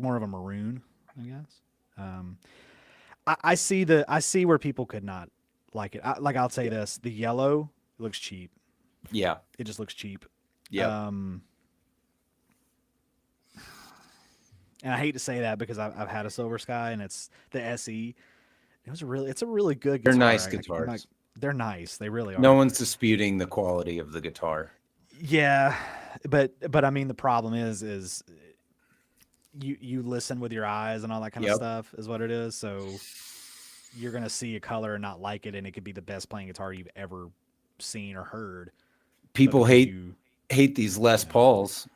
more of a maroon, I guess. I see where people could not like it. I'll say this: the yellow looks cheap. Yeah, it just looks cheap. Yeah. And I hate to say that because I've had a Silver Sky and it's the SE. It's a really good guitar. They're nice guitars. They're nice. They really are. No one's disputing the quality of the guitar. Yeah, but I mean the problem is you listen with your eyes and all that kind of stuff is what it is. So you're gonna see a color and not like it, and it could be the best playing guitar you've ever seen or heard. People hate these Les Pauls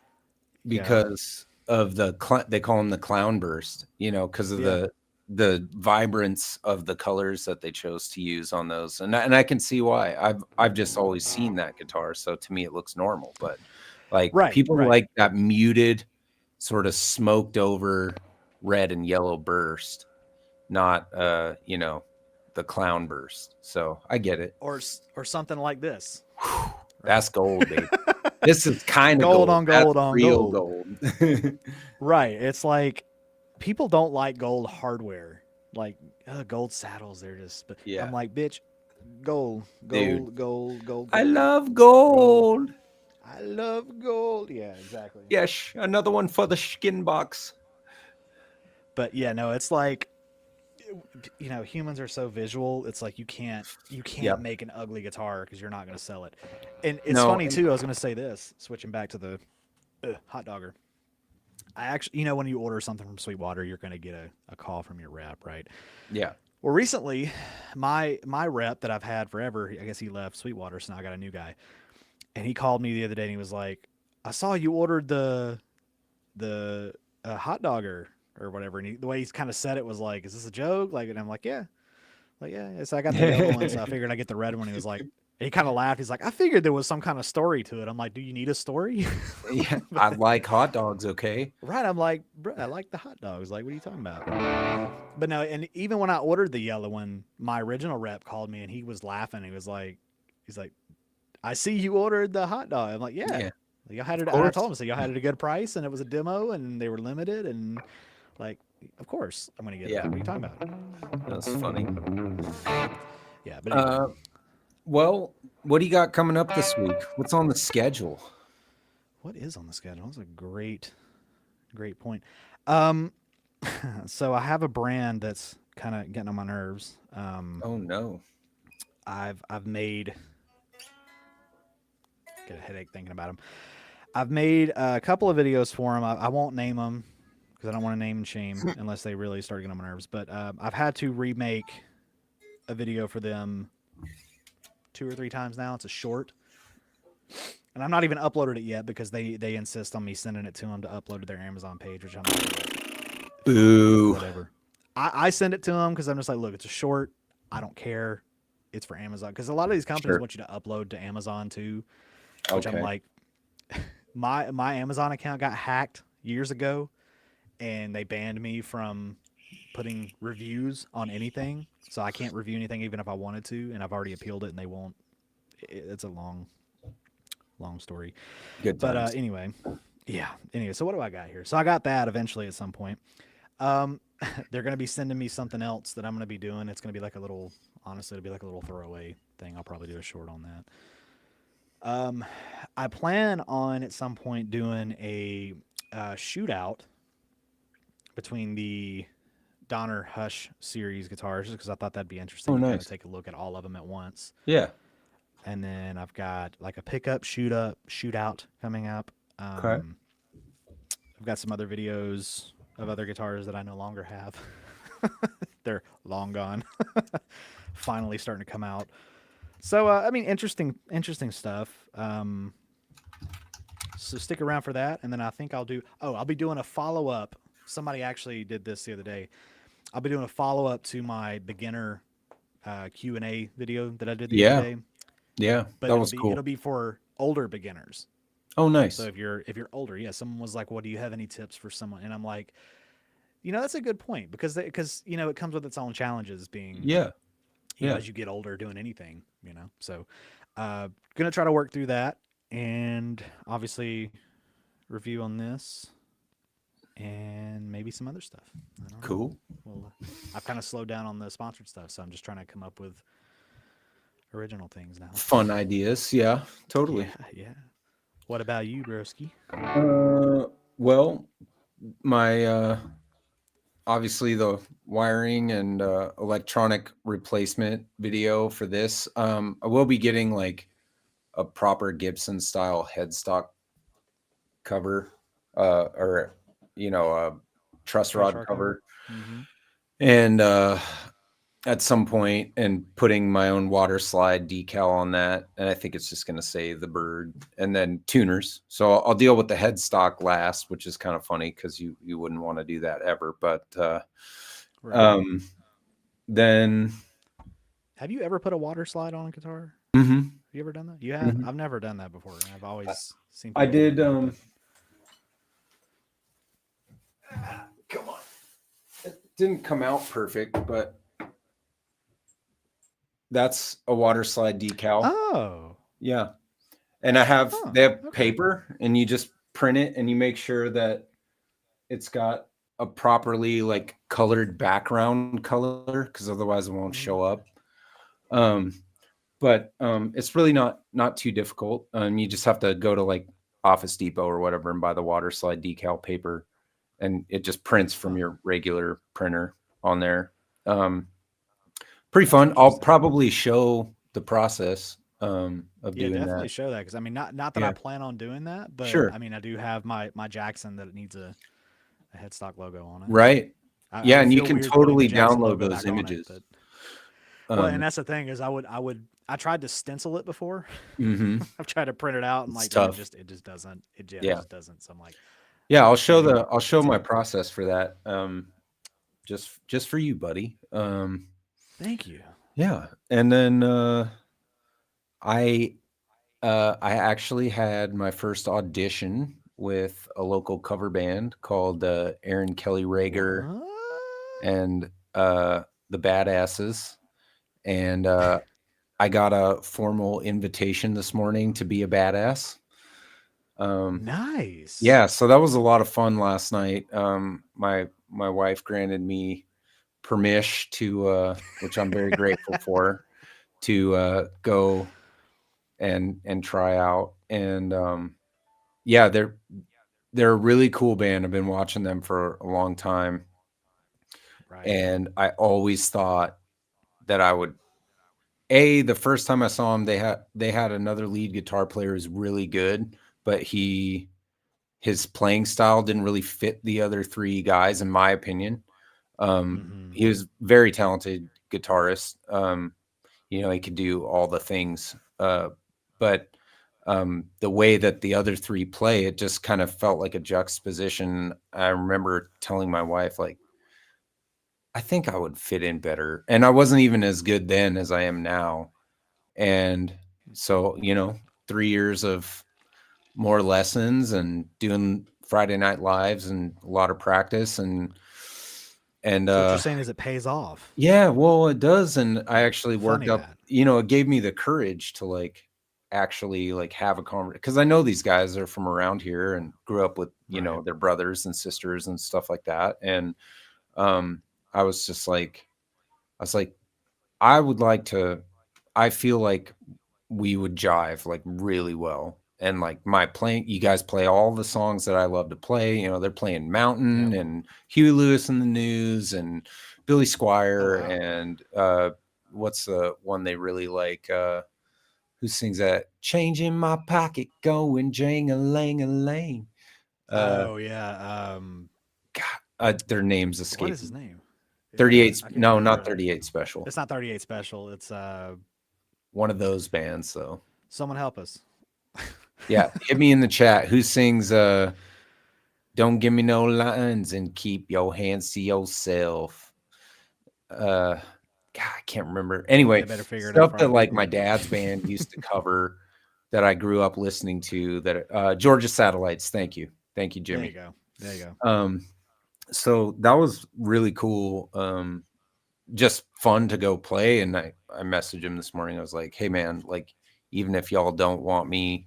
because of they call them the clown burst, because of the vibrance of the colors that they chose to use on those, and I can see why. I've just always seen that guitar, so to me it looks normal. But people like that muted, sort of smoked over red and yellow burst, not the clown burst. So I get it. Or something like this. That's gold, baby. This is kind of gold on gold on real gold. Right. It's like people don't like gold hardware, like gold saddles. They're just. But I'm like, bitch, gold. I love gold. I love gold. Yeah, exactly. Yes, another one for the skin box. But yeah, no, it's like, humans are so visual. It's like you can't make an ugly guitar because you're not going to sell it. And it's funny too. I was going to say this, switching back to the hot dogger. I actually, when you order something from Sweetwater, you're going to get a call from your rep, right? Yeah. Well, recently, my rep that I've had forever, I guess he left Sweetwater, so now I got a new guy. And he called me the other day and he was like, I saw you ordered the hot dogger or whatever. And the way he's kind of said it was like, is this a joke? And I'm like, yeah. So I got the yellow one, so I figured I'd get the red one. He was like, he kind of laughed. He's like, I figured there was some kind of story to it. I'm like, do you need a story? Yeah, I like hot dogs, okay? Right. I'm like, bro, I like the hot dogs. Like, what are you talking about? But no, and even when I ordered the yellow one, my original rep called me and he was laughing. He's like, I see you ordered the hot dog. I'm like, yeah. Y'all had it. I told him, so y'all had it at a good price, and it was a demo, and they were limited, and of course I'm gonna get it. What are you talking about? That's funny. Yeah, but well, what do you got coming up this week? What's on the schedule? what is on the schedule? That's a great point. So I have a brand that's kind of getting on my nerves. Oh no. I've made get a headache thinking about them. I've made a couple of videos for them. I won't name them because I don't want to name and shame unless they really start getting on my nerves. But I've had to remake a video for them 2 or 3 times now. It's a short, and I'm not even uploaded it yet because they insist on me sending it to them to upload to their Amazon page, which I'm like, boo. Whatever. I send it to them because I'm just like, look, it's a short. I don't care. It's for Amazon because a lot of these companies want you to upload to Amazon too, which I'm like, my Amazon account got hacked years ago, and they banned me from putting reviews on anything, so I can't review anything even if I wanted to, and I've already appealed it, and they won't. It's a long story. Good times. But anyway, yeah. Anyway, so what do I got here? So I got that eventually at some point. They're going to be sending me something else that I'm going to be doing. It's going to be like a little, honestly, it'll be like a little throwaway thing. I'll probably do a short on that. I plan on at some point doing a shootout between the Donner Hush series guitars because I thought that'd be interesting to kind of take a look at all of them at once. Yeah. And then I've got like a pickup shootout coming up. Okay. I've got some other videos of other guitars that I no longer have. They're long gone. Finally starting to come out. So I mean, interesting stuff. So stick around for that, and then I think I'll be doing a follow up. Somebody actually did this the other day. I'll be doing a follow up to my beginner Q&A video that I did the other day. Yeah, but that was cool. It'll be for older beginners. Oh, nice. So if you're older, yeah. Someone was like, "Well, do you have any tips for someone?" And I'm like, that's a good point because it comes with its own challenges. Being as you get older, doing anything, So, gonna try to work through that, and obviously, review on this, and maybe some other stuff. Cool. Well, I've kind of slowed down on the sponsored stuff, so I'm just trying to come up with original things now. Fun ideas, yeah, totally. Yeah. What about you, broski? Well, my obviously the wiring and electronic replacement video for this. I will be getting like a proper Gibson style headstock cover, or a truss rod cover. Mm-hmm. And at some point, and putting my own water slide decal on that. And I think it's just going to say the bird, and then tuners. So I'll deal with the headstock last, which is kind of funny because you wouldn't want to do that ever. But then, have you ever put a water slide on a guitar? Mm-hmm. Have you ever done that? You have? Mm-hmm. I've never done that before. I've always seen. I did. Come on. It didn't come out perfect, but that's a water slide decal. Oh, yeah. And they have paper, and you just print it, and you make sure that it's got a properly like colored background color, because otherwise it won't show up. But it's really not too difficult. You just have to go to like Office Depot or whatever and buy the water slide decal paper, and it just prints from your regular printer on there. Pretty fun. I'll probably show the process of doing that. Definitely show that, because I mean, not that I plan on doing that, but sure. I mean, I do have my Jackson that needs a headstock logo on it. Right. And you can totally download those images. Well, and that's the thing is, I tried to stencil it before. Mm-hmm. I've tried to print it out, and like it just doesn't. It just doesn't. So I'm like, yeah, I'll show my process for that. Just for you, buddy. Thank you. Yeah, and then I actually had my first audition with a local cover band called Aaron Kelly Rager and the Badasses, and I got a formal invitation this morning to be a badass. Nice. Yeah, so that was a lot of fun last night. My wife granted me permission to, which I'm very grateful for, to go and try out. And yeah, they're a really cool band. I've been watching them for a long time, Right. and I always thought that I would. The first time I saw them, they had another lead guitar player who's really good, but his playing style didn't really fit the other three guys, in my opinion. He was very talented guitarist. He could do all the things, but the way that the other three play, it just kind of felt like a juxtaposition. I remember telling my wife, like, I think I would fit in better. And I wasn't even as good then as I am now. And so, 3 years of more lessons and doing Friday Night Lives and a lot of practice and So what you're saying is it pays off. yeah, well, it does. And I actually Funny worked up, that. it gave me the courage to like actually like have a conversation, because I know these guys are from around here and grew up with, Right. their brothers and sisters and stuff like that. And um I was just like, I was like, I would like to, I feel like we would jive like really well. And like my playing, you guys play all the songs that I love to play. They're playing Mountain Yep. and Huey Lewis and the News and Billy Oh Squire wow. and what's the one they really like? Who sings that? Changing my pocket, going jang-a-lang-a-lang. Oh yeah. Their names What escape is me. his name? Yeah, 38, I can't no, not remember. 38 Special. It's not 38 Special. It's One of those bands, though. someone help us. Yeah, hit me in the chat. Who sings Don't Give Me No Lines and Keep Your Hands to Yourself? God, I can't remember. Anyway, They better figure it out stuff before I that do. like my dad's band used to cover that I grew up listening to, that Georgia Satellites. Thank you. Thank you, There you Jimmy. go. There you go. So that was really cool. Just fun to go play. And I messaged him this morning. I was like, hey man, like, even if y'all don't want me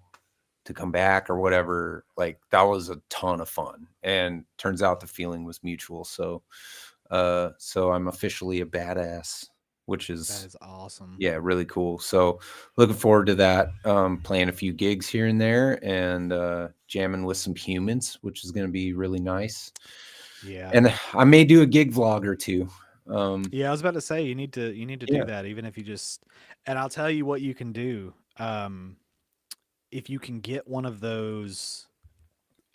to come back or whatever, like that was a ton of fun, and turns out the feeling was mutual. So I'm officially a badass, which That is, is awesome. yeah, really cool. So looking forward to that. Playing a few gigs here and there, and jamming with some humans, which is going to be really nice. Yeah. And I may do a gig vlog or two. Yeah, I was about to say you need to Yeah. do that, even if you just, and I'll tell you what you can do. If you can get one of those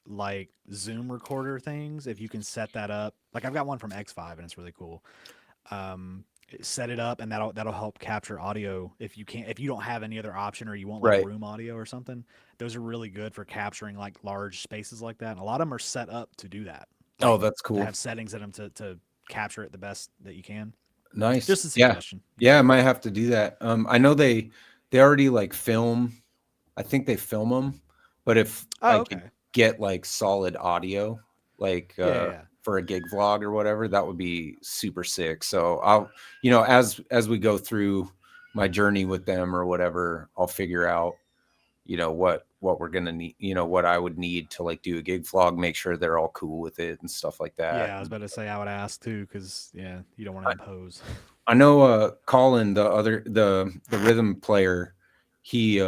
like Zoom recorder things, if you can set that up. Like I've got one from X5 and it's really cool. Set it up and that'll help capture audio if you don't have any other option, or you want like Right. room audio or something. Those are really good for capturing like large spaces like that. And a lot of them are set up to do that. Oh, Like that's to cool. have settings in them to capture it the best that you can. Nice. Just a Yeah. suggestion. Yeah, I might have to do that. I know they already like film. I think they film them, but if Oh, I could okay. get like solid audio, like Yeah. for a gig vlog or whatever, that would be super sick. So I'll, as we go through my journey with them or whatever, I'll figure out, what we're gonna need, what I would need to like do a gig vlog, make sure they're all cool with it and stuff like that. Yeah, I was about to say I would ask too, because yeah, you don't want to impose. I know Colin, the rhythm player, he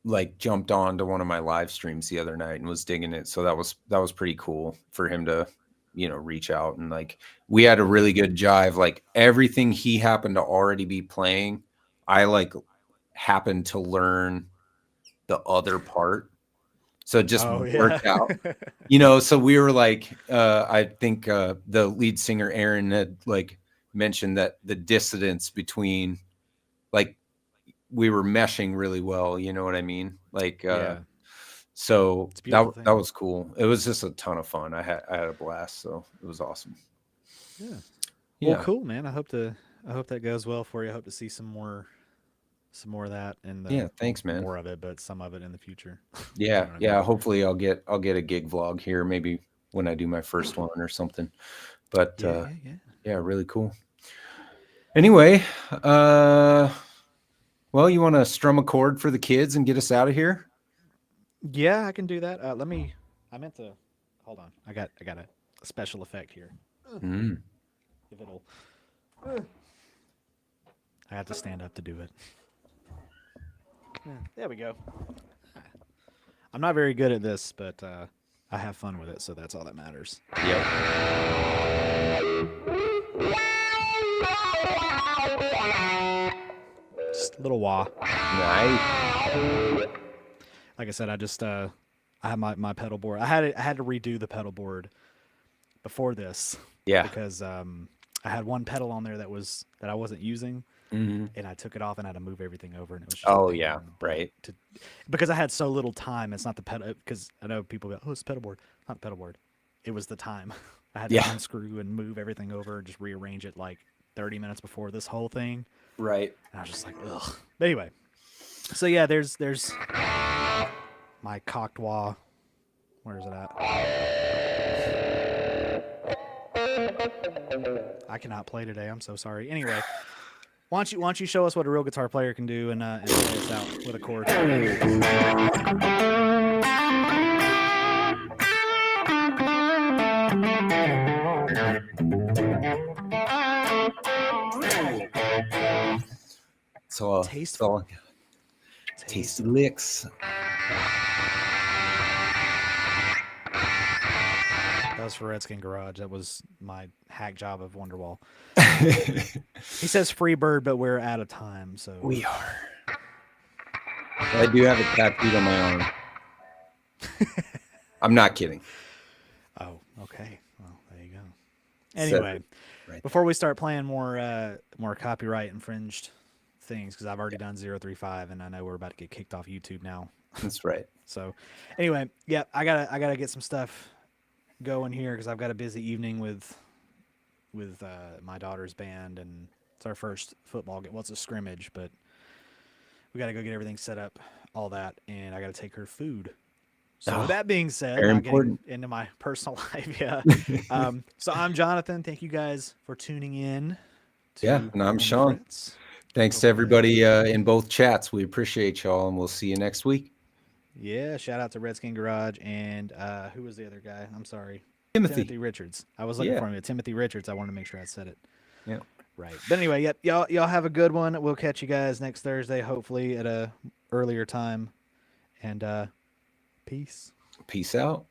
like jumped on to one of my live streams the other night and was digging it. So that was pretty cool for him to, reach out, and like we had a really good jive. Like everything he happened to already be playing, I like happened to learn the other part. So it just Oh yeah. worked out. So we were like, I think the lead singer Aaron had like mentioned that the dissonance between, like, we were meshing really well. You know what I mean? Like, Yeah. so It's a beautiful that thing. was cool. It was just a ton of fun. I had a blast. So it was awesome. Yeah. Well, Yeah. cool, man. I hope that goes well for you. I hope to see some more of that in Yeah. the, well, Thanks, man. more of it, but some of it in the future. You Yeah. know what I mean? Yeah. Hopefully I'll get a gig vlog here, maybe when I do my first one or something. But Yeah, yeah. yeah, really cool. Anyway, well, you want to strum a chord for the kids and get us out of here? Yeah, I can do that. Let me. I meant to. Hold on. I got a special effect here. Mm. If it'll. I have to stand up to do it. Yeah, there we go. I'm not very good at this, but I have fun with it, so that's all that matters. Yep. Just a little wah. Nice. Like I said, I have my pedal board. I had to redo the pedal board before this. Yeah. Because I had one pedal on there that I wasn't using, and I took it off and had to move everything over, and it was just Oh yeah, right. Because I had so little time. It's not the pedal, because I know people go, "Oh, it's the pedal board." Not the pedal board. It was the time. I had to unscrew and move everything over, just rearrange it like 30 minutes before this whole thing. Right. And I was just like, ugh. But anyway, so yeah, there's my cocked wah. Where is it at? I cannot play today. I'm so sorry. Anyway, why don't you show us what a real guitar player can do and play us out with a chord? So Tasteful. Tasty licks. That was for Redskin Garage. That was my hack job of Wonderwall. He says free bird, but we're out of time. So we are. I do have a tattooed on my arm. I'm not kidding. Oh, okay. Well, there you go. Anyway, right. Before we start playing more copyright infringed things, because I've already done 035, and I know we're about to get kicked off YouTube now. That's right. So, anyway, yeah, I gotta get some stuff going here because I've got a busy evening with my daughter's band, and it's our first football game. Well, it's a scrimmage, but we got to go get everything set up, all that, and I got to take her food. So with that being said, very I'm important. getting into my personal life. Yeah. So I'm Johnathan. Thank you guys for tuning in. And I'm Sean. Thanks to everybody in both chats. We appreciate y'all, and we'll see you next week. Yeah. Shout out to Redskin Garage and who was the other guy? I'm sorry. Timothy Richards. I was looking for him. Timothy Richards. I wanted to make sure I said it. Yeah. Right. But anyway, yep. Y'all have a good one. We'll catch you guys next Thursday, hopefully at a earlier time. And peace. Peace out.